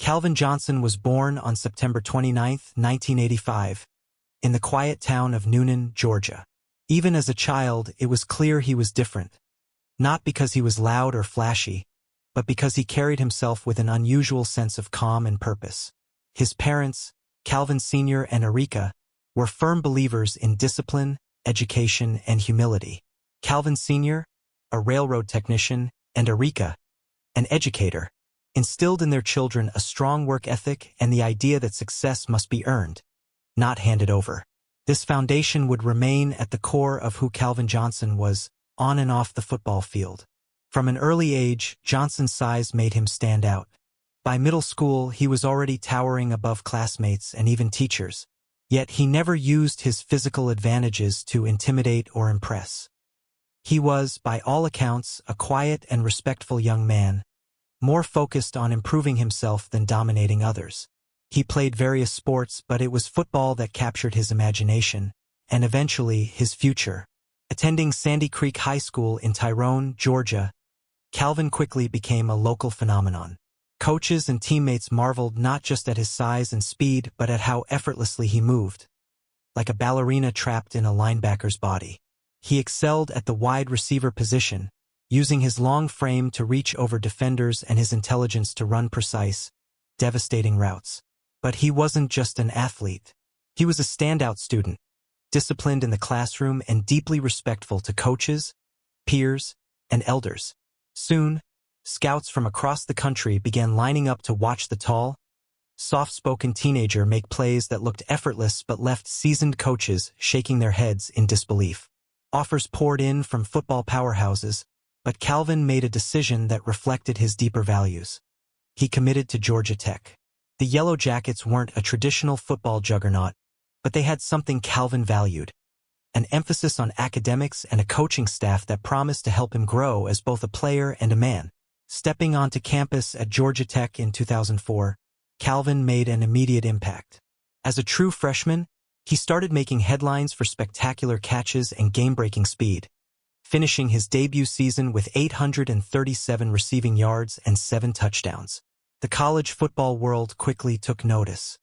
Calvin Johnson was born on September 29, 1985, in the quiet town of Noonan, Georgia. Even as a child, it was clear he was different. Not because he was loud or flashy, but because he carried himself with an unusual sense of calm and purpose. His parents, Calvin Sr. and Erika, were firm believers in discipline, education, and humility. Calvin Sr., a railroad technician, and Erika, an educator, instilled in their children a strong work ethic and the idea that success must be earned, not handed over. This foundation would remain at the core of who Calvin Johnson was, on and off the football field. From an early age, Johnson's size made him stand out. By middle school, he was already towering above classmates and even teachers. Yet he never used his physical advantages to intimidate or impress. He was, by all accounts, a quiet and respectful young man, more focused on improving himself than dominating others. He played various sports, but it was football that captured his imagination, and eventually his future. Attending Sandy Creek High School in Tyrone, Georgia, Calvin quickly became a local phenomenon. Coaches and teammates marveled not just at his size and speed, but at how effortlessly he moved, like a ballerina trapped in a linebacker's body. He excelled at the wide receiver position, using his long frame to reach over defenders and his intelligence to run precise, devastating routes. But he wasn't just an athlete. He was a standout student, disciplined in the classroom and deeply respectful to coaches, peers, and elders. Soon, scouts from across the country began lining up to watch the tall, soft-spoken teenager make plays that looked effortless but left seasoned coaches shaking their heads in disbelief. Offers poured in from football powerhouses, but Calvin made a decision that reflected his deeper values. He committed to Georgia Tech. The Yellow Jackets weren't a traditional football juggernaut, but they had something Calvin valued: an emphasis on academics and a coaching staff that promised to help him grow as both a player and a man. Stepping onto campus at Georgia Tech in 2004, Calvin made an immediate impact. As a true freshman, he started making headlines for spectacular catches and game-breaking speed, finishing his debut season with 837 receiving yards and 7 touchdowns. The college football world quickly took notice.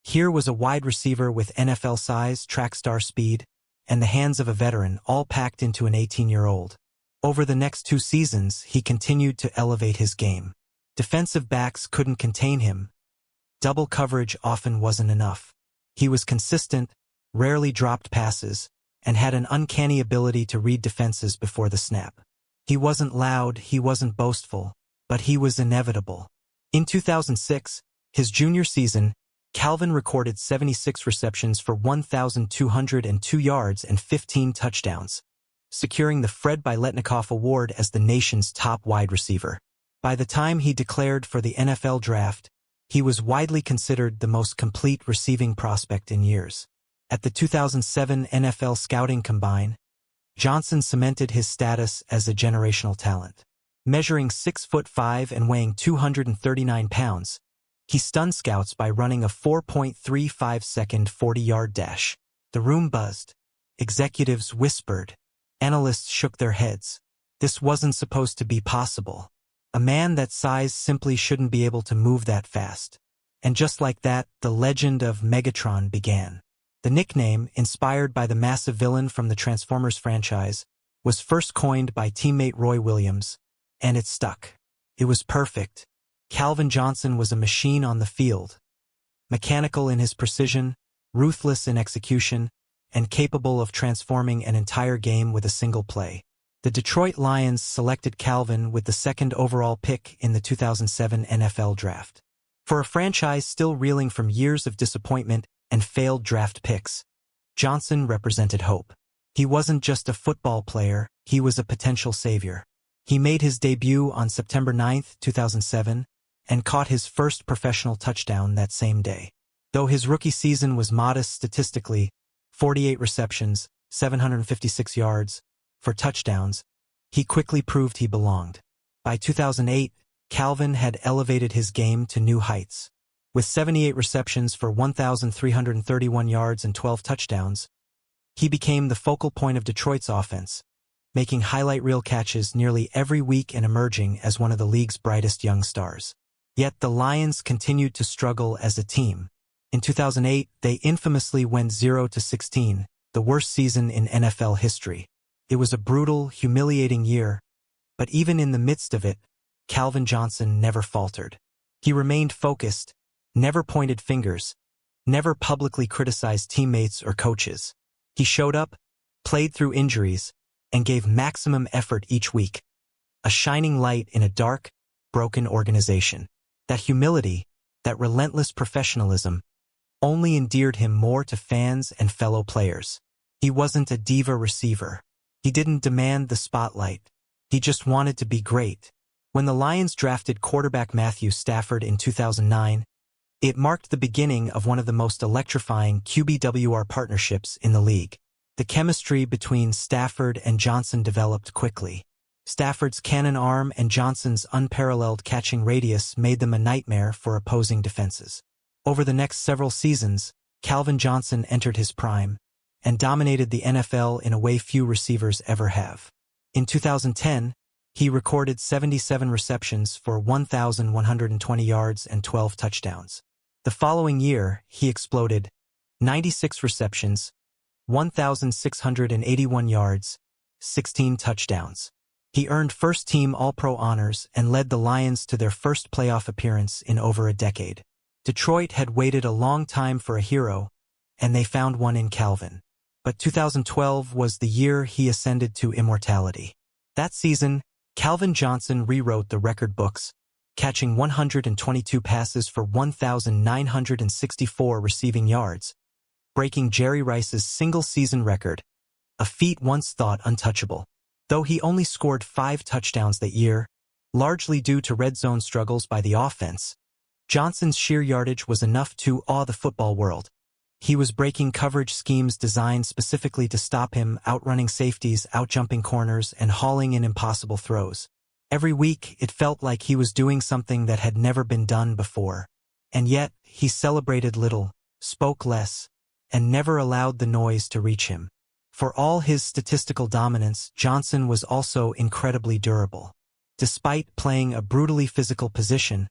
Here was a wide receiver with NFL size, track star speed, and the hands of a veteran, all packed into an 18-year-old. Over the next 2 seasons, he continued to elevate his game. Defensive backs couldn't contain him. Double coverage often wasn't enough. He was consistent, rarely dropped passes, and had an uncanny ability to read defenses before the snap. He wasn't loud, he wasn't boastful, but he was inevitable. In 2006, his junior season, Calvin recorded 76 receptions for 1,202 yards and 15 touchdowns, securing the Fred Biletnikoff Award as the nation's top wide receiver. By the time he declared for the NFL draft, he was widely considered the most complete receiving prospect in years. At the 2007 NFL Scouting Combine, Johnson cemented his status as a generational talent. Measuring 6'5" and weighing 239 pounds, he stunned scouts by running a 4.35-second 40-yard dash. The room buzzed. Executives whispered. Analysts shook their heads. This wasn't supposed to be possible. A man that size simply shouldn't be able to move that fast. And just like that, the legend of Megatron began. The nickname, inspired by the massive villain from the Transformers franchise, was first coined by teammate Roy Williams, and it stuck. It was perfect. Calvin Johnson was a machine on the field, mechanical in his precision, ruthless in execution, and capable of transforming an entire game with a single play. The Detroit Lions selected Calvin with the 2nd overall pick in the 2007 NFL Draft. For a franchise still reeling from years of disappointment and failed draft picks, Johnson represented hope. He wasn't just a football player, he was a potential savior. He made his debut on September 9, 2007, and caught his first professional touchdown that same day. Though his rookie season was modest statistically, 48 receptions, 756 yards, for touchdowns, he quickly proved he belonged. By 2008, Calvin had elevated his game to new heights. With 78 receptions for 1,331 yards and 12 touchdowns, he became the focal point of Detroit's offense, making highlight reel catches nearly every week and emerging as one of the league's brightest young stars. Yet the Lions continued to struggle as a team. In 2008, they infamously went 0-16, the worst season in NFL history. It was a brutal, humiliating year, but even in the midst of it, Calvin Johnson never faltered. He remained focused, never pointed fingers, never publicly criticized teammates or coaches. He showed up, played through injuries, and gave maximum effort each week. A shining light in a dark, broken organization. That humility, that relentless professionalism, only endeared him more to fans and fellow players. He wasn't a diva receiver. He didn't demand the spotlight. He just wanted to be great. When the Lions drafted quarterback Matthew Stafford in 2009, it marked the beginning of one of the most electrifying QB-WR partnerships in the league. The chemistry between Stafford and Johnson developed quickly. Stafford's cannon arm and Johnson's unparalleled catching radius made them a nightmare for opposing defenses. Over the next several seasons, Calvin Johnson entered his prime and dominated the NFL in a way few receivers ever have. In 2010, he recorded 77 receptions for 1,120 yards and 12 touchdowns. The following year, he exploded: 96 receptions, 1,681 yards, 16 touchdowns. He earned first-team All-Pro honors and led the Lions to their first playoff appearance in over a decade. Detroit had waited a long time for a hero, and they found one in Calvin. But 2012 was the year he ascended to immortality. That season, Calvin Johnson rewrote the record books, catching 122 passes for 1,964 receiving yards, breaking Jerry Rice's single-season record, a feat once thought untouchable. Though he only scored 5 touchdowns that year, largely due to red zone struggles by the offense, Johnson's sheer yardage was enough to awe the football world. He was breaking coverage schemes designed specifically to stop him, outrunning safeties, outjumping corners, and hauling in impossible throws. Every week, it felt like he was doing something that had never been done before. And yet, he celebrated little, spoke less, and never allowed the noise to reach him. For all his statistical dominance, Johnson was also incredibly durable. Despite playing a brutally physical position,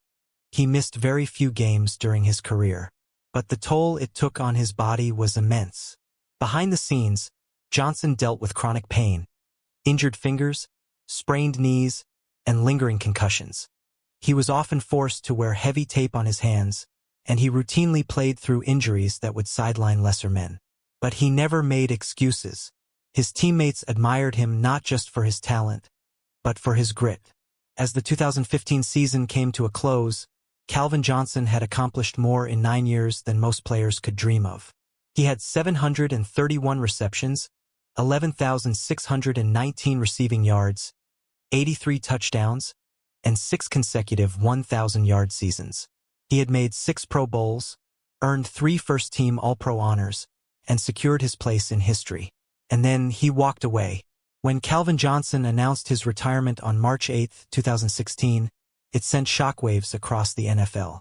he missed very few games during his career. But the toll it took on his body was immense. Behind the scenes, Johnson dealt with chronic pain, injured fingers, sprained knees, and lingering concussions. He was often forced to wear heavy tape on his hands, and he routinely played through injuries that would sideline lesser men. But he never made excuses. His teammates admired him not just for his talent, but for his grit. As the 2015 season came to a close, Calvin Johnson had accomplished more in 9 years than most players could dream of. He had 731 receptions, 11,619 receiving yards, 83 touchdowns, and 6 consecutive 1,000-yard seasons. He had made 6 Pro Bowls, earned 3 first-team All-Pro honors, and secured his place in history. And then he walked away. When Calvin Johnson announced his retirement on March 8, 2016, it sent shockwaves across the NFL.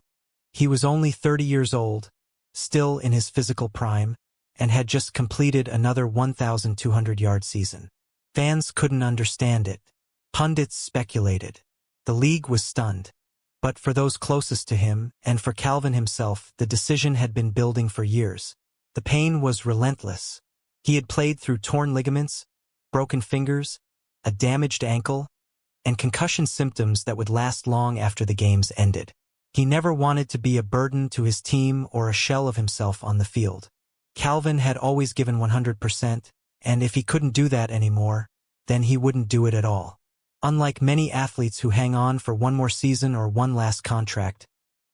He was only 30 years old, still in his physical prime, and had just completed another 1,200-yard season. Fans couldn't understand it. Pundits speculated. The league was stunned. But for those closest to him, and for Calvin himself, the decision had been building for years. The pain was relentless. He had played through torn ligaments, broken fingers, a damaged ankle, and concussion symptoms that would last long after the games ended. He never wanted to be a burden to his team or a shell of himself on the field. Calvin had always given 100%, and if he couldn't do that anymore, then he wouldn't do it at all. Unlike many athletes who hang on for one more season or one last contract,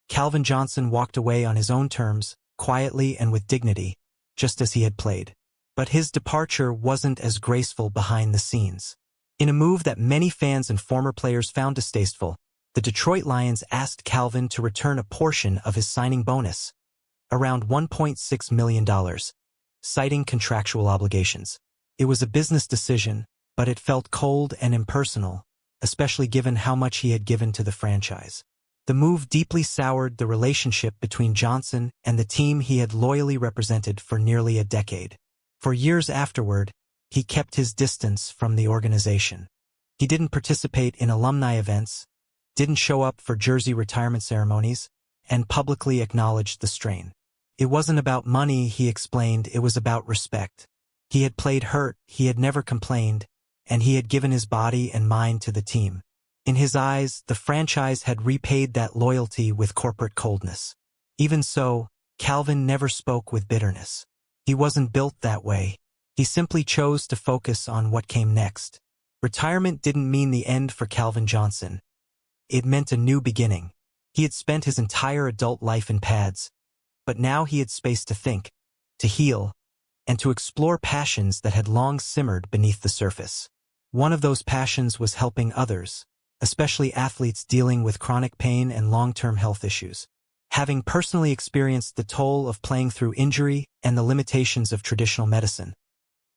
Calvin Johnson walked away on his own terms, quietly and with dignity, just as he had played. But his departure wasn't as graceful behind the scenes. In a move that many fans and former players found distasteful, the Detroit Lions asked Calvin to return a portion of his signing bonus, around $1.6 million, citing contractual obligations. It was a business decision, but it felt cold and impersonal, especially given how much he had given to the franchise. The move deeply soured the relationship between Johnson and the team he had loyally represented for nearly a decade. For years afterward, he kept his distance from the organization. He didn't participate in alumni events, didn't show up for jersey retirement ceremonies, and publicly acknowledged the strain. It wasn't about money, he explained, it was about respect. He had played hurt, he had never complained, and he had given his body and mind to the team. In his eyes, the franchise had repaid that loyalty with corporate coldness. Even so, Calvin never spoke with bitterness. He wasn't built that way. He simply chose to focus on what came next. Retirement didn't mean the end for Calvin Johnson. It meant a new beginning. He had spent his entire adult life in pads, but now he had space to think, to heal, and to explore passions that had long simmered beneath the surface. One of those passions was helping others, especially athletes dealing with chronic pain and long-term health issues. Having personally experienced the toll of playing through injury and the limitations of traditional medicine,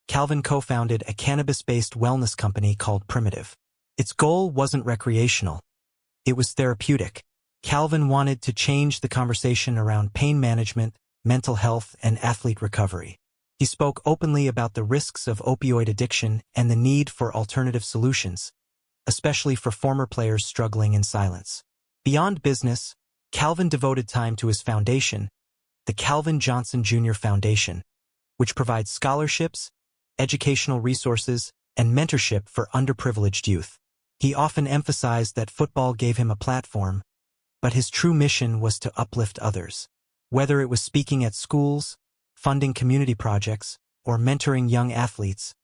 Calvin co-founded a cannabis-based wellness company called Primitive. Its goal wasn't recreational. It was therapeutic. Calvin wanted to change the conversation around pain management, mental health, and athlete recovery. He spoke openly about the risks of opioid addiction and the need for alternative solutions, especially for former players struggling in silence. Beyond business, Calvin devoted time to his foundation, the Calvin Johnson Jr. Foundation, which provides scholarships, educational resources, and mentorship for underprivileged youth. He often emphasized that football gave him a platform, but his true mission was to uplift others. Whether it was speaking at schools, funding community projects, or mentoring young athletes,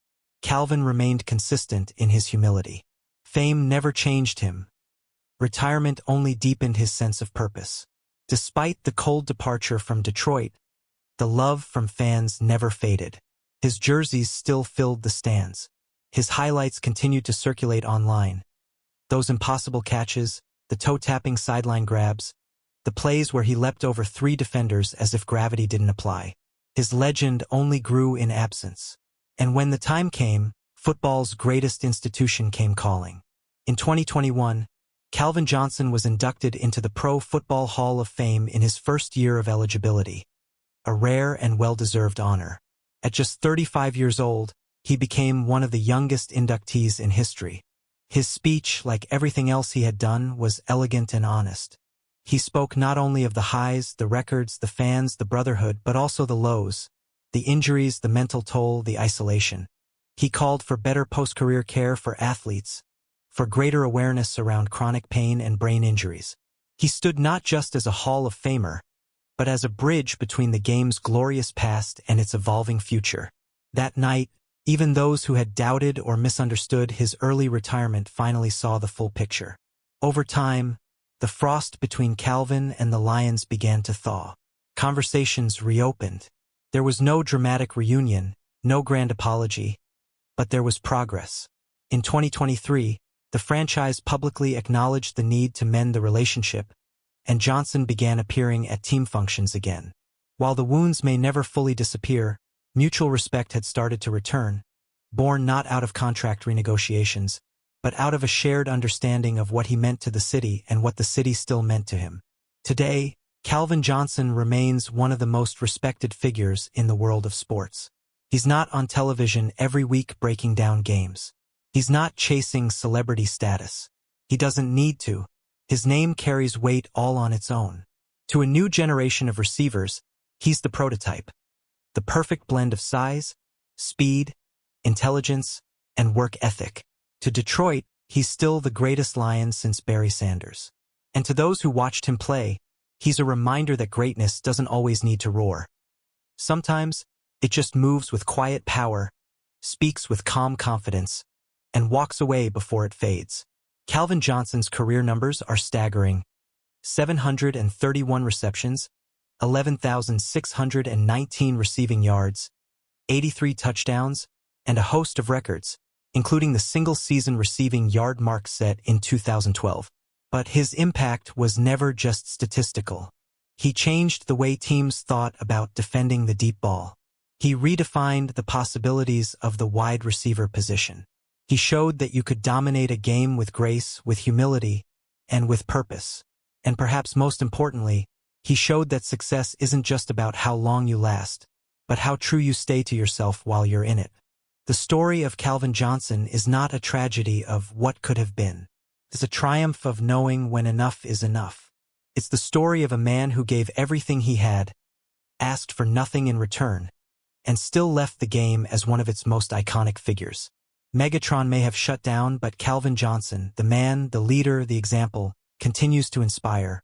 Calvin remained consistent in his humility. Fame never changed him. Retirement only deepened his sense of purpose. Despite the cold departure from Detroit, the love from fans never faded. His jerseys still filled the stands. His highlights continued to circulate online. Those impossible catches, the toe-tapping sideline grabs, the plays where he leapt over 3 defenders as if gravity didn't apply. His legend only grew in absence. And when the time came, football's greatest institution came calling. In 2021, Calvin Johnson was inducted into the Pro Football Hall of Fame in his first year of eligibility, a rare and well-deserved honor. At just 35 years old, he became one of the youngest inductees in history. His speech, like everything else he had done, was elegant and honest. He spoke not only of the highs, the records, the fans, the brotherhood, but also the lows, the injuries, the mental toll, the isolation. He called for better post-career care for athletes, for greater awareness around chronic pain and brain injuries. He stood not just as a Hall of Famer, but as a bridge between the game's glorious past and its evolving future. That night, even those who had doubted or misunderstood his early retirement finally saw the full picture. Over time, the frost between Calvin and the Lions began to thaw. Conversations reopened. There was no dramatic reunion, no grand apology, but there was progress. In 2023, the franchise publicly acknowledged the need to mend the relationship, and Johnson began appearing at team functions again. While the wounds may never fully disappear, mutual respect had started to return, born not out of contract renegotiations, but out of a shared understanding of what he meant to the city and what the city still meant to him. Today, Calvin Johnson remains one of the most respected figures in the world of sports. He's not on television every week breaking down games. He's not chasing celebrity status. He doesn't need to. His name carries weight all on its own. To a new generation of receivers, he's the prototype. The perfect blend of size, speed, intelligence, and work ethic. To Detroit, he's still the greatest Lion since Barry Sanders. And to those who watched him play, he's a reminder that greatness doesn't always need to roar. Sometimes, it just moves with quiet power, speaks with calm confidence, and walks away before it fades. Calvin Johnson's career numbers are staggering. 731 receptions, 11,619 receiving yards, 83 touchdowns, and a host of records, including the single-season receiving yard mark set in 2012. But his impact was never just statistical. He changed the way teams thought about defending the deep ball. He redefined the possibilities of the wide receiver position. He showed that you could dominate a game with grace, with humility, and with purpose. And perhaps most importantly, he showed that success isn't just about how long you last, but how true you stay to yourself while you're in it. The story of Calvin Johnson is not a tragedy of what could have been. It's a triumph of knowing when enough is enough. It's the story of a man who gave everything he had, asked for nothing in return, and still left the game as one of its most iconic figures. Megatron may have shut down, but Calvin Johnson, the man, the leader, the example, continues to inspire,